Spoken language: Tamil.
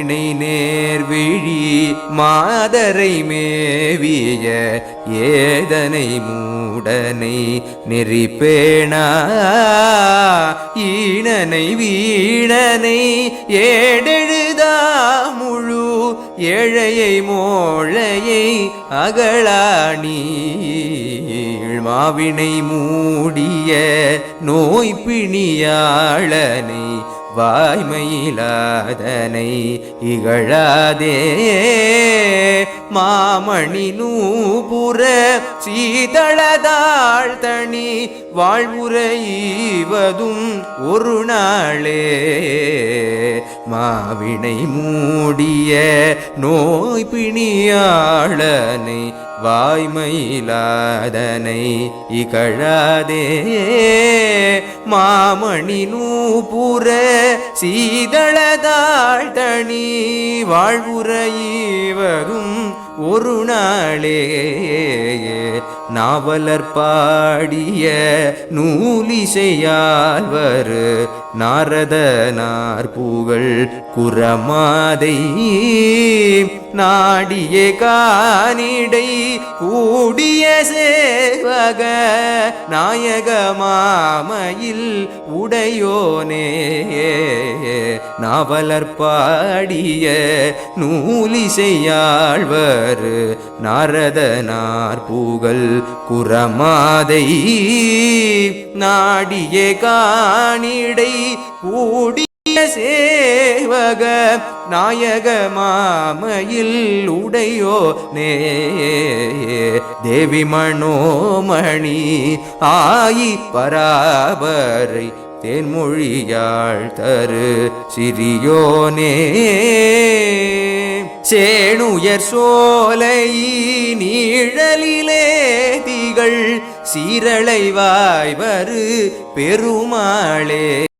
நேர்விழி மாதரை மேவிய ஏதனை மூடனை நெறிப்பேணா ஈனனை வீணனை ஏடெழுதா முழு ஏழையை மோழையை அகளானீள் மாவினை மூடிய நோய் பிணியாளனை வாய்மையிலாதனை இகழாதே மாமணி நூபுர சீதளதாள் தனி வாழ்வுரைவதும் ஒரு நாளே மாவினை மூடிய நோய் பிணியாளனை வாய்மையிலாதனை இகழாதே மாமணி நூபுர சீதளதாள் தனி வாழ்வுரைவதும் ஒரு நாளே நாவலர் பாடிய நூலிசையால்வர் நாரதனார் புகழ் குரமாதை நாடிய கானிடை கூடிய சேவக நாயக மாமையில் உடையோனே நாவலர் பாடிய நூலிசையாழ்வர் நாரதனார் புகழ் குரமாதை நாடிய கானிடை கூடிய சேவக நாயக மாமையில் உடையோ நே தேவி மனோமணி ஆயி பராபரை தேன்மொழியாள் தரு சிறியோனே சேணுயர் சோலை நீழலிலே திகழ் சீரளை வாய்வரு பெருமாளே